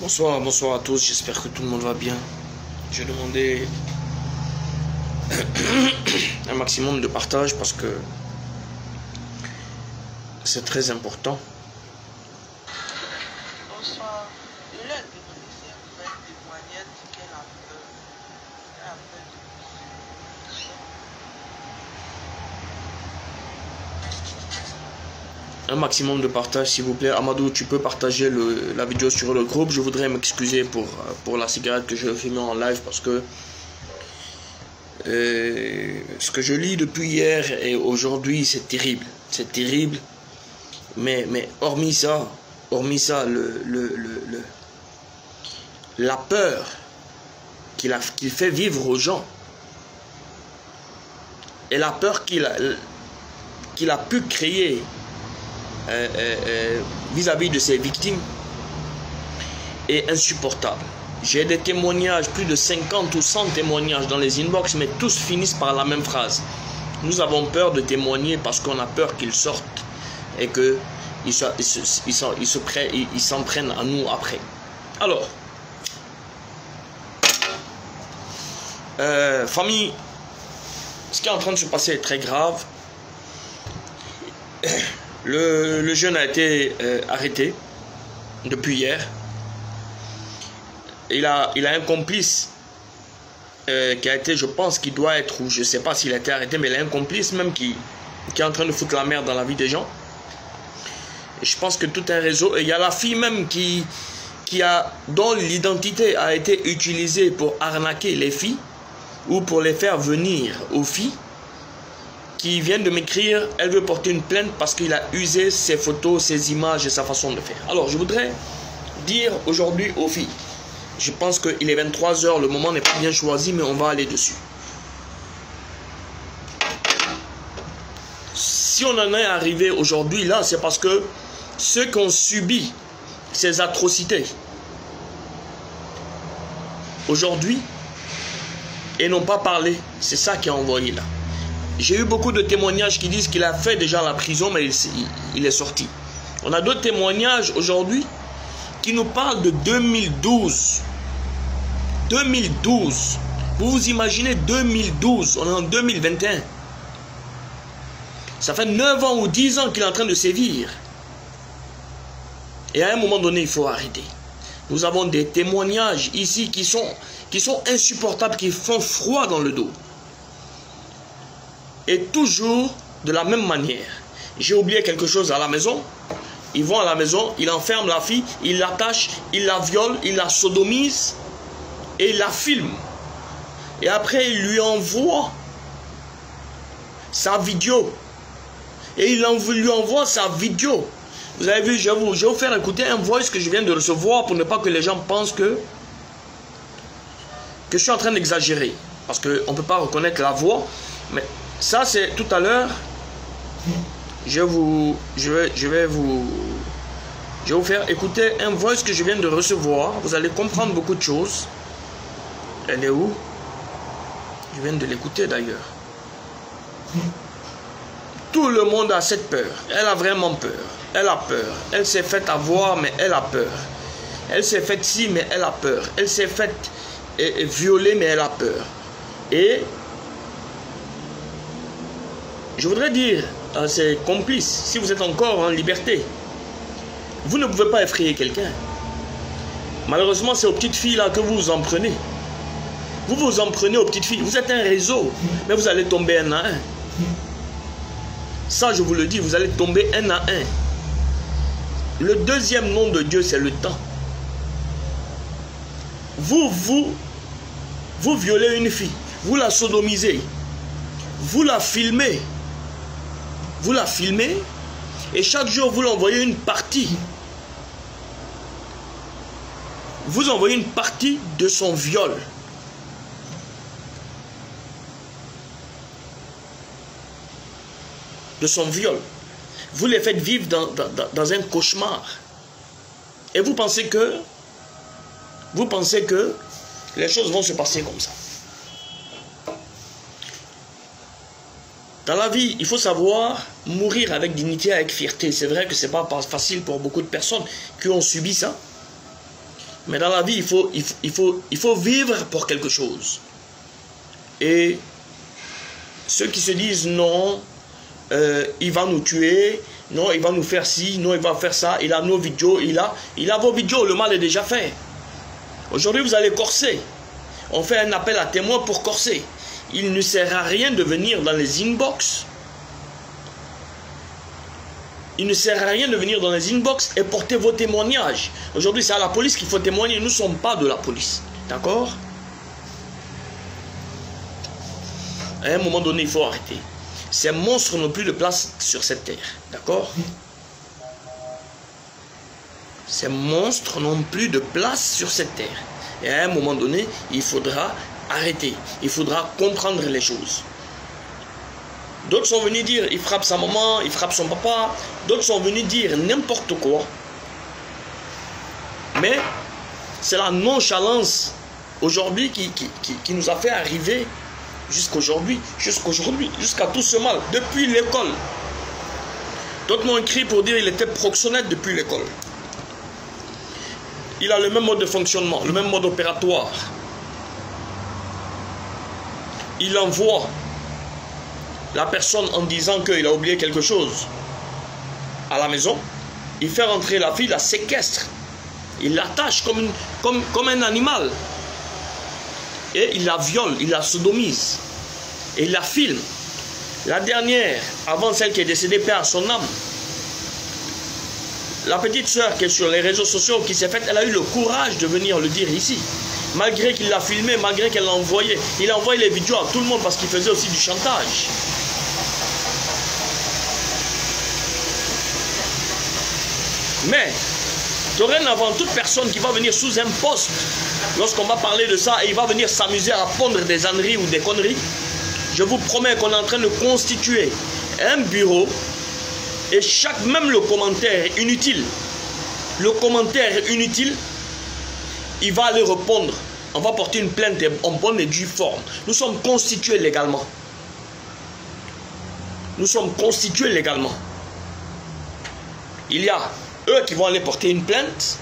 Bonsoir, bonsoir à tous, j'espère que tout le monde va bien. J'ai demandé un maximum de partage parce que c'est très important. Bonsoir. Je lui ai demandé si elle pouvait témoigner, elle dit qu'elle a peur. Elle a peur Un maximum de partage s'il vous plaît. Amadou, tu peux partager la vidéo sur le groupe. Je voudrais m'excuser pour la cigarette que je filme en live parce que ce que je lis depuis hier et aujourd'hui c'est terrible. C'est terrible. Mais hormis ça, la peur qu'il fait vivre aux gens et la peur qu'il a pu créer vis-à-vis de ses victimes est insupportable. J'ai des témoignages, plus de 50 ou 100 témoignages dans les inbox, mais tous finissent par la même phrase. Nous avons peur de témoigner parce qu'on a peur qu'ils sortent et qu'ils s'en prennent à nous après. Alors, famille, ce qui est en train de se passer est très grave. Le jeune a été arrêté depuis hier. Il a un complice qui a été, je pense qu'il doit être, ou je ne sais pas s'il a été arrêté, mais il a un complice même qui est en train de foutre la merde dans la vie des gens. Et je pense que tout un réseau, et il y a la fille même dont l'identité a été utilisée pour arnaquer les filles ou pour les faire venir aux filles, qui viennent de m'écrire, elle veut porter une plainte parce qu'il a usé ses photos, ses images et sa façon de faire. Alors, je voudrais dire aujourd'hui aux filles, je pense qu'il est 23 h, le moment n'est pas bien choisi, mais on va aller dessus. Si on en est arrivé aujourd'hui là, c'est parce que ceux qui ont subi ces atrocités aujourd'hui et n'ont pas parlé, c'est ça qui a envoyé là. J'ai eu beaucoup de témoignages qui disent qu'il a fait déjà la prison, mais il est sorti. On a d'autres témoignages aujourd'hui qui nous parlent de 2012. 2012. Vous vous imaginez 2012, on est en 2021. Ça fait 9 ans ou 10 ans qu'il est en train de sévir. Et à un moment donné, il faut arrêter. Nous avons des témoignages ici qui sont insupportables, qui font froid dans le dos. Et toujours de la même manière. J'ai oublié quelque chose à la maison. Ils vont à la maison, ils enferment la fille, ils l'attachent, ils la violent, ils la sodomisent et ils la filment. Et après, ils lui envoient sa vidéo. Et il lui envoie sa vidéo. Vous avez vu, je vais vous faire écouter un voice que je viens de recevoir pour ne pas que les gens pensent que je suis en train d'exagérer. Parce qu'on ne peut pas reconnaître la voix. Mais ça, c'est tout à l'heure. Je vais vous faire écouter un voice que je viens de recevoir. Vous allez comprendre beaucoup de choses. Elle est où? Je viens de l'écouter d'ailleurs. Tout le monde a cette peur. Elle a vraiment peur. Elle a peur. Elle s'est faite avoir, mais elle a peur. Elle s'est faite ci, mais elle a peur. Elle s'est faite violer, mais elle a peur. Et je voudrais dire à ses complices, si vous êtes encore en liberté, vous ne pouvez pas effrayer quelqu'un. Malheureusement, c'est aux petites filles là que vous vous en prenez. Vous vous en prenez aux petites filles. Vous êtes un réseau, mais vous allez tomber un à un. Ça, je vous le dis, vous allez tomber un à un. Le deuxième nom de Dieu, c'est le temps. Vous violez une fille, vous la sodomisez, vous la filmez. Vous la filmez et chaque jour vous l'envoyez une partie. Vous envoyez une partie de son viol. De son viol. Vous les faites vivre dans un cauchemar. Et vous pensez que les choses vont se passer comme ça. Dans la vie, il faut savoir mourir avec dignité, avec fierté. C'est vrai que ce n'est pas facile pour beaucoup de personnes qui ont subi ça. Mais dans la vie, il faut vivre pour quelque chose. Et ceux qui se disent non, il va nous tuer, non, il va nous faire ci, non, il va faire ça, il a nos vidéos, il a vos vidéos, le mal est déjà fait. Aujourd'hui, vous allez corser. On fait un appel à témoins pour corser. Il ne sert à rien de venir dans les inbox. Il ne sert à rien de venir dans les inbox et porter vos témoignages. Aujourd'hui, c'est à la police qu'il faut témoigner. Nous ne sommes pas de la police. D'accord? À un moment donné, il faut arrêter. Ces monstres n'ont plus de place sur cette terre. D'accord? Ces monstres n'ont plus de place sur cette terre. Et à un moment donné, il faudra arrêter. Il faudra comprendre les choses. D'autres sont venus dire, il frappe sa maman, il frappe son papa. D'autres sont venus dire n'importe quoi. Mais c'est la nonchalance aujourd'hui qui nous a fait arriver jusqu'aujourd'hui, jusqu'à tout ce mal, depuis l'école. D'autres m'ont écrit pour dire qu'il était proxénète depuis l'école. Il a le même mode de fonctionnement, le même mode opératoire. Il envoie la personne en disant qu'il a oublié quelque chose à la maison. Il fait rentrer la fille, la séquestre. Il l'attache comme un animal. Et il la viole, il la sodomise. Et il la filme. La dernière, avant celle qui est décédée, perd son âme. La petite sœur qui est sur les réseaux sociaux, qui s'est faite, elle a eu le courage de venir le dire ici. Malgré qu'il l'a filmé, malgré qu'elle l'a envoyé. Il a envoyé les vidéos à tout le monde parce qu'il faisait aussi du chantage. Mais, dorénavant, toute personne qui va venir sous un poste, lorsqu'on va parler de ça, et il va venir s'amuser à pondre des âneries ou des conneries, je vous promets qu'on est en train de constituer un bureau, et même le commentaire inutile, il va aller répondre. On va porter une plainte en bonne et due forme. Nous sommes constitués légalement. Nous sommes constitués légalement. Il y a eux qui vont aller porter une plainte.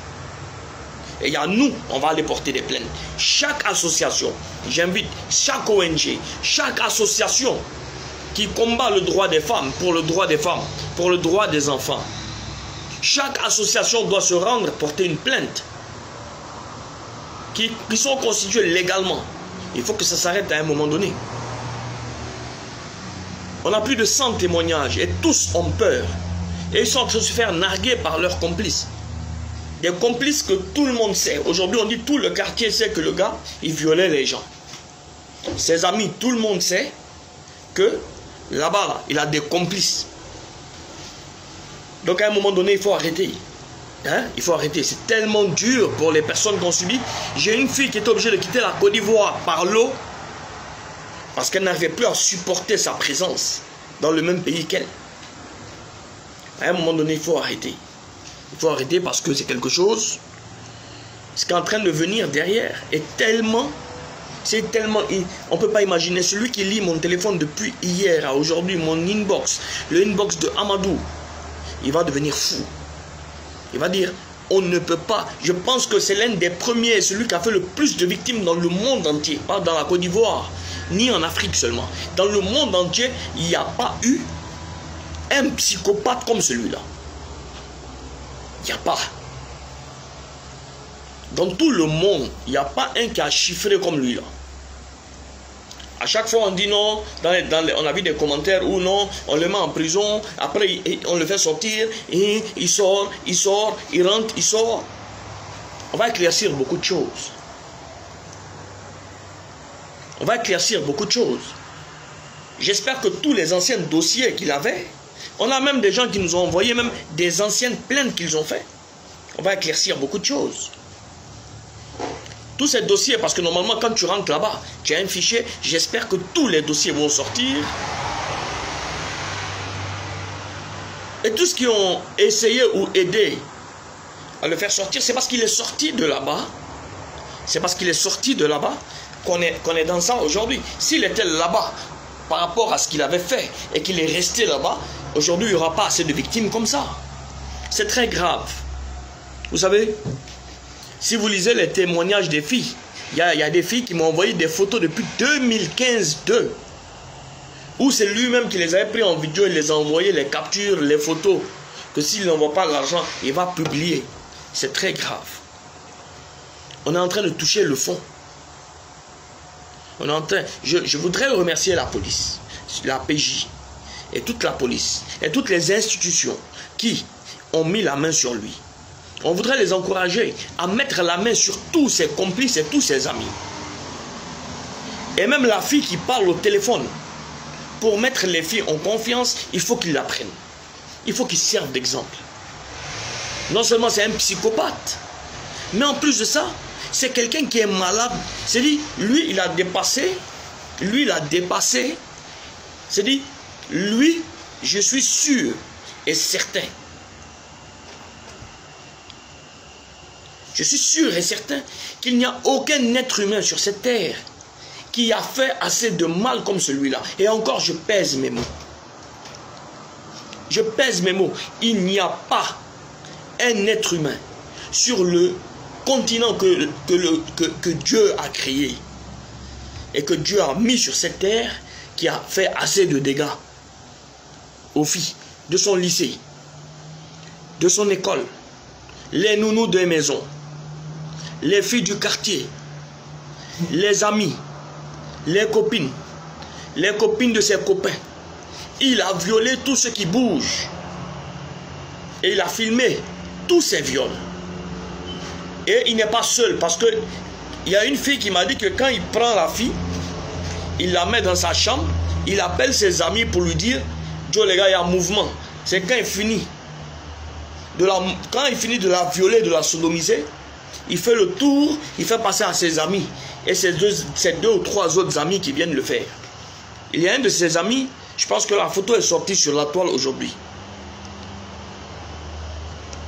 Et il y a nous, on va aller porter des plaintes. Chaque association, j'invite chaque ONG, chaque association qui combat le droit des femmes, pour le droit des femmes, pour le droit des enfants. Chaque association doit se rendre porter une plainte. Qui sont constitués légalement. Il faut que ça s'arrête à un moment donné. On a plus de 100 témoignages et tous ont peur. Et ils sont en train de se faire narguer par leurs complices. Des complices que tout le monde sait. Aujourd'hui, on dit tout le quartier sait que le gars, il violait les gens. Ses amis, tout le monde sait que là-bas, il a des complices. Donc à un moment donné, il faut arrêter. Hein? Il faut arrêter. C'est tellement dur pour les personnes qui ont subi. J'ai une fille qui était obligée de quitter la Côte d'Ivoire par l'eau parce qu'elle n'arrivait plus à supporter sa présence dans le même pays qu'elle. À un moment donné, il faut arrêter. Il faut arrêter parce que c'est quelque chose. Ce qui est en train de venir derrière est tellement... C'est tellement... On ne peut pas imaginer. Celui qui lit mon téléphone depuis hier à aujourd'hui, mon inbox, le inbox de Amadou, il va devenir fou. Il va dire, on ne peut pas. Je pense que c'est l'un des premiers, celui qui a fait le plus de victimes dans le monde entier. Pas dans la Côte d'Ivoire, ni en Afrique seulement. Dans le monde entier, il n'y a pas eu un psychopathe comme celui-là. Il n'y a pas. Dans tout le monde, il n'y a pas un qui a chiffré comme lui là. À chaque fois, on dit non, on a vu des commentaires où non, on le met en prison, après on le fait sortir, et il sort, il rentre, il sort. On va éclaircir beaucoup de choses. On va éclaircir beaucoup de choses. J'espère que tous les anciens dossiers qu'il avait, on a même des gens qui nous ont envoyé même des anciennes plaintes qu'ils ont fait. On va éclaircir beaucoup de choses. Tous ces dossiers, parce que normalement quand tu rentres là-bas, tu as un fichier, j'espère que tous les dossiers vont sortir. Et tous ceux qui ont essayé ou aidé à le faire sortir, c'est parce qu'il est sorti de là-bas. C'est parce qu'il est sorti de là-bas qu'on est dans ça aujourd'hui. S'il était là-bas par rapport à ce qu'il avait fait et qu'il est resté là-bas, aujourd'hui il n'y aura pas assez de victimes comme ça. C'est très grave. Vous savez, Si vous lisez les témoignages des filles, il y a des filles qui m'ont envoyé des photos depuis 2015-2, où c'est lui-même qui les avait pris en vidéo, il les a envoyés, les captures, les photos, que s'il n'envoie pas l'argent, il va publier. C'est très grave. On est en train de toucher le fond. On est en train, je voudrais remercier la police, la PJ, et toute la police, et toutes les institutions qui ont mis la main sur lui. On voudrait les encourager à mettre la main sur tous ses complices et tous ses amis. Et même la fille qui parle au téléphone, pour mettre les filles en confiance, il faut qu'ils l'apprennent. Il faut qu'ils servent d'exemple. Non seulement c'est un psychopathe, mais en plus de ça, c'est quelqu'un qui est malade. C'est-à-dire, lui, il a dépassé. C'est-à-dire, lui, je suis sûr et certain. Je suis sûr et certain qu'il n'y a aucun être humain sur cette terre qui a fait assez de mal comme celui-là. Et encore, je pèse mes mots. Je pèse mes mots. Il n'y a pas un être humain sur le continent que Dieu a créé et que Dieu a mis sur cette terre qui a fait assez de dégâts aux filles de son lycée, de son école, les nounous de maison, les filles du quartier, les amis, les copines de ses copains. Il a violé tout ce qui bouge et il a filmé tous ces viols. Et il n'est pas seul, parce que il y a une fille qui m'a dit que quand il prend la fille, il la met dans sa chambre, il appelle ses amis pour lui dire Joe, les gars, il y a un mouvement. C'est quand il finit de la violer, de la sodomiser, il fait le tour, il fait passer à ses amis. Et ces deux ou trois autres amis qui viennent le faire. Il y a un de ses amis, je pense que la photo est sortie sur la toile aujourd'hui.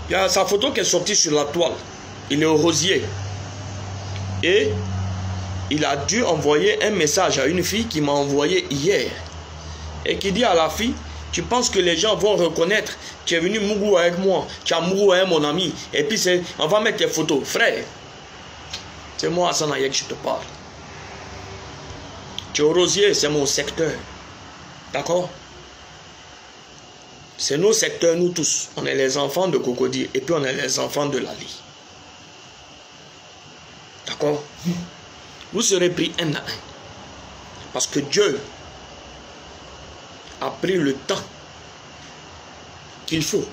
Il y a sa photo qui est sortie sur la toile. Il est au Rosier. Et il a dû envoyer un message à une fille qui m'a envoyé hier. Et qui dit à la fille, tu penses que les gens vont reconnaître, tu es venu mougou avec moi, tu as mougou avec mon ami, et puis on va mettre tes photos. Frère, c'est moi Hassan Ayek que je te parle. Tu es au Rosier, c'est mon secteur. D'accord? C'est nos secteurs, nous tous. On est les enfants de Cocody et puis on est les enfants de Lali. D'accord? Vous serez pris un à un. Parce que Dieu a pris le temps qu'il faut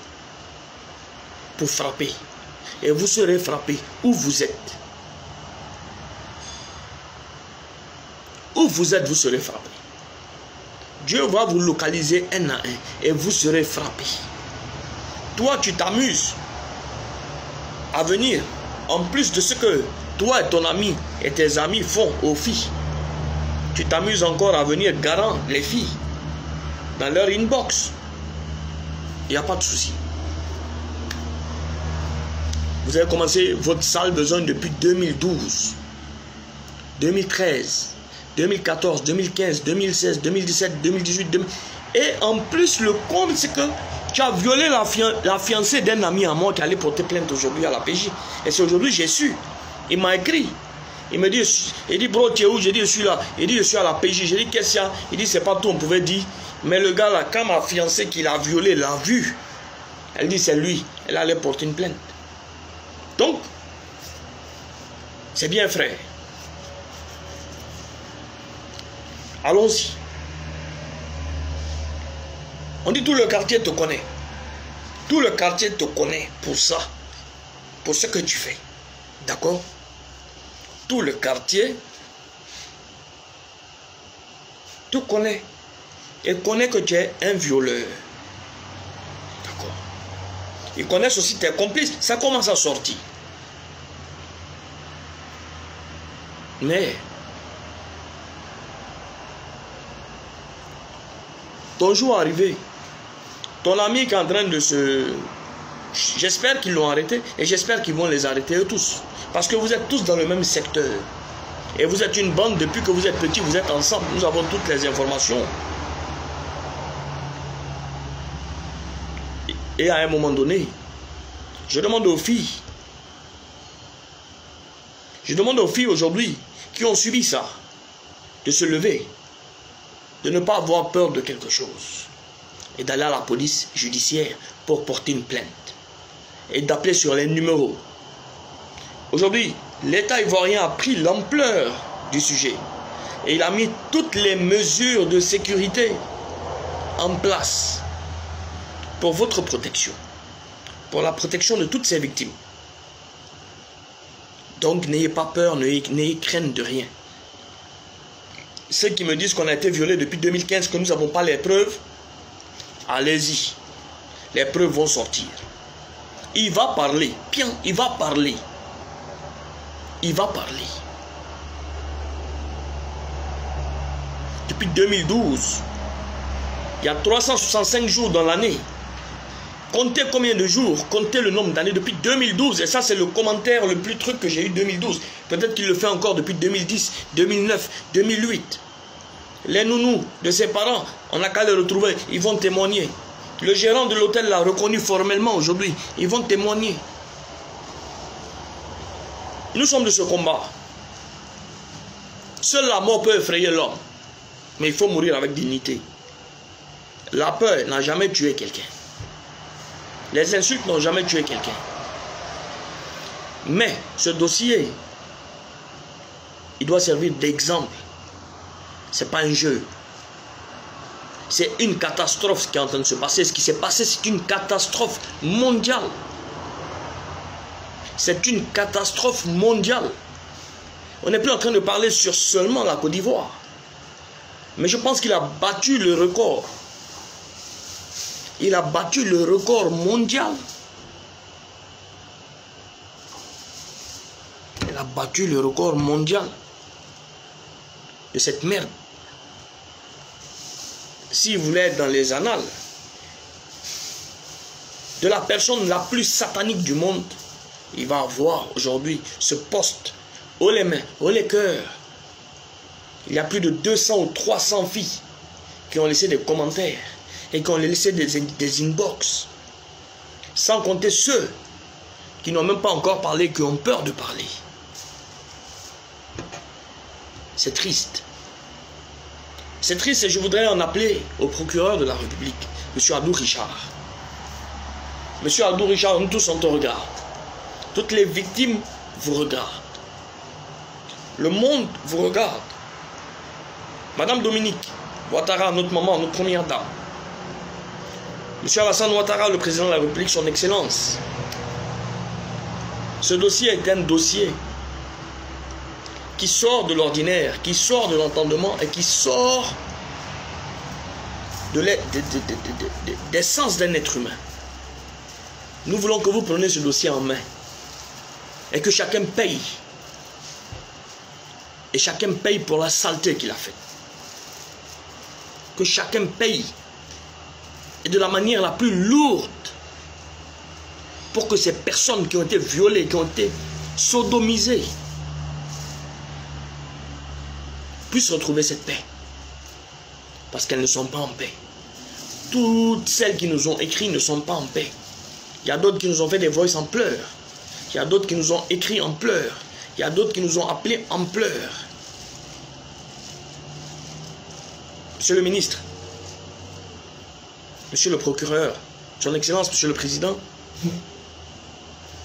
pour frapper. Et vous serez frappés où vous êtes. Où vous êtes, vous serez frappés. Dieu va vous localiser un à un et vous serez frappés. Toi, tu t'amuses à venir, en plus de ce que toi et ton ami et tes amis font aux filles. Tu t'amuses encore à venir garant les filles dans leur inbox. Il n'y a pas de souci. Vous avez commencé votre sale besoin depuis 2012, 2013, 2014, 2015, 2016, 2017, 2018, et en plus le compte c'est que tu as violé la fiancée d'un ami à moi qui allait porter plainte aujourd'hui à la PJ. Et c'est aujourd'hui j'ai su. Il m'a écrit. Il me dit, bro, tu es où? J'ai dit, je suis là. Il dit, je suis à la PJ. J'ai dit, qu'est-ce qu'il y a? Il dit, c'est pas tout, on pouvait dire. Mais le gars là, quand ma fiancée qui l'a violé l'a vu, elle dit, c'est lui. Elle allait porter une plainte. Donc, c'est bien, frère. Allons-y. On dit, tout le quartier te connaît. Tout le quartier te connaît pour ça. Pour ce que tu fais. D'accord? Tout le quartier te connaît. Et connaît que tu es un violeur. D'accord? Ils connaissent aussi tes complices. Ça commence à sortir. Mais ton jour est arrivé. Ton ami qui est en train de se... J'espère qu'ils l'ont arrêté et j'espère qu'ils vont les arrêter eux tous. Parce que vous êtes tous dans le même secteur. Et vous êtes une bande depuis que vous êtes petits, vous êtes ensemble. Nous avons toutes les informations. Et à un moment donné, je demande aux filles Je demande aux filles aujourd'hui qui ont subi ça, de se lever, de ne pas avoir peur de quelque chose et d'aller à la police judiciaire pour porter une plainte et d'appeler sur les numéros. Aujourd'hui, l'État ivoirien a pris l'ampleur du sujet et il a mis toutes les mesures de sécurité en place pour votre protection, pour la protection de toutes ces victimes. Donc n'ayez pas peur, n'ayez crainte de rien. Ceux qui me disent qu'on a été violé depuis 2015, que nous n'avons pas les preuves, allez-y. Les preuves vont sortir. Il va parler. Bien, il va parler. Il va parler. Depuis 2012, il y a 365 jours dans l'année. Comptez combien de jours, comptez le nombre d'années depuis 2012. Et ça, c'est le commentaire le plus truc que j'ai eu 2012. Peut-être qu'il le fait encore depuis 2010, 2009, 2008. Les nounous de ses parents, on n'a qu'à les retrouver. Ils vont témoigner. Le gérant de l'hôtel l'a reconnu formellement aujourd'hui. Ils vont témoigner. Nous sommes de ce combat. Seule la mort peut effrayer l'homme. Mais il faut mourir avec dignité. La peur n'a jamais tué quelqu'un. Les insultes n'ont jamais tué quelqu'un. Mais ce dossier, il doit servir d'exemple. Ce n'est pas un jeu. C'est une catastrophe ce qui est en train de se passer. Ce qui s'est passé, c'est une catastrophe mondiale. C'est une catastrophe mondiale. On n'est plus en train de parler sur seulement la Côte d'Ivoire. Mais je pense qu'il a battu le record. Il a battu le record mondial. Il a battu le record mondial de cette merde. S'il voulait être dans les annales de la personne la plus satanique du monde, il va avoir aujourd'hui ce poste haut les mains, haut les cœurs. Il y a plus de 200 ou 300 filles qui ont laissé des commentaires et qui ont laissé des inbox. Sans compter ceux qui n'ont même pas encore parlé, qui ont peur de parler. C'est triste. C'est triste et je voudrais en appeler au procureur de la République, M. Adou Richard. M. Adou Richard, nous tous on te regarde. Toutes les victimes vous regardent. Le monde vous regarde. Madame Dominique Ouattara, notre maman, notre première dame. Monsieur Alassane Ouattara, le président de la République, son excellence. Ce dossier est un dossier qui sort de l'ordinaire, qui sort de l'entendement et qui sort des sens d'un être humain. Nous voulons que vous preniez ce dossier en main et que chacun paye. Et chacun paye pour la saleté qu'il a faite. Que chacun paye et de la manière la plus lourde pour que ces personnes qui ont été violées, qui ont été sodomisées, puissent retrouver cette paix. Parce qu'elles ne sont pas en paix. Toutes celles qui nous ont écrit ne sont pas en paix. Il y a d'autres qui nous ont fait des voices en pleurs. Il y a d'autres qui nous ont écrit en pleurs. Il y a d'autres qui nous ont appelés en pleurs. Monsieur le ministre, Monsieur le procureur, Son Excellence, Monsieur le Président,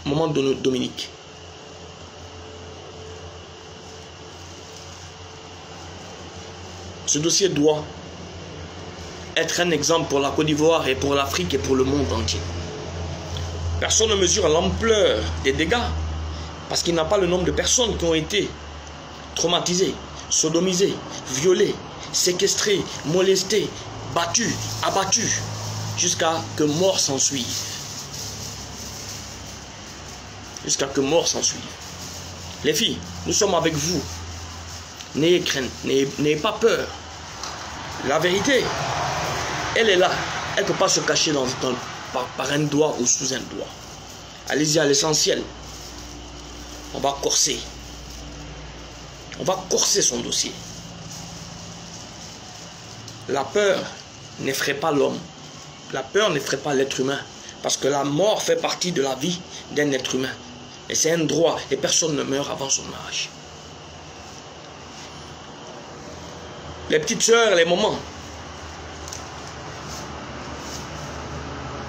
moment de Dominique. Ce dossier doit être un exemple pour la Côte d'Ivoire et pour l'Afrique et pour le monde entier. Personne ne mesure l'ampleur des dégâts parce qu'il n'a pas le nombre de personnes qui ont été traumatisées, sodomisées, violées, séquestrées, molestées, battues, abattues, jusqu'à que mort s'en suive. Jusqu'à que mort s'en suive. Les filles, nous sommes avec vous. N'ayez crainte, n'ayez pas peur. La vérité, elle est là. Elle ne peut pas se cacher par un doigt ou sous un doigt. Allez-y à l'essentiel. On va corser. On va corser son dossier. La peur n'effraie pas l'homme. La peur n'effraie pas l'être humain. Parce que la mort fait partie de la vie d'un être humain. Et c'est un droit. Et personne ne meurt avant son âge. Les petites sœurs, les mamans.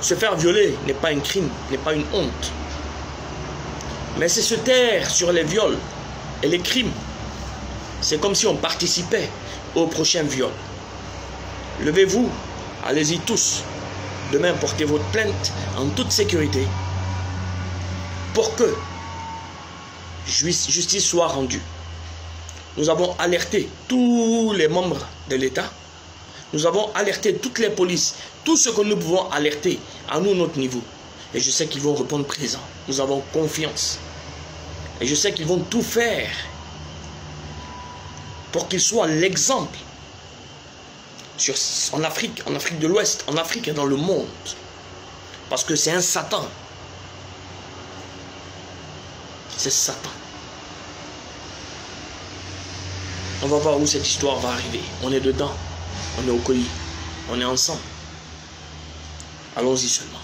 Se faire violer n'est pas un crime, n'est pas une honte. Mais c'est se taire sur les viols et les crimes. C'est comme si on participait au prochain viol. Levez-vous, allez-y tous. Demain, portez votre plainte en toute sécurité pour que justice soit rendue. Nous avons alerté tous les membres de l'État. Nous avons alerté toutes les polices. Tout ce que nous pouvons alerter à nous, notre niveau. Et je sais qu'ils vont répondre présent. Nous avons confiance. Et je sais qu'ils vont tout faire pour qu'ils soient l'exemple en Afrique de l'Ouest, en Afrique et dans le monde. Parce que c'est un Satan. C'est Satan. On va voir où cette histoire va arriver. On est dedans. On est au colis. On est ensemble. Allons-y seulement.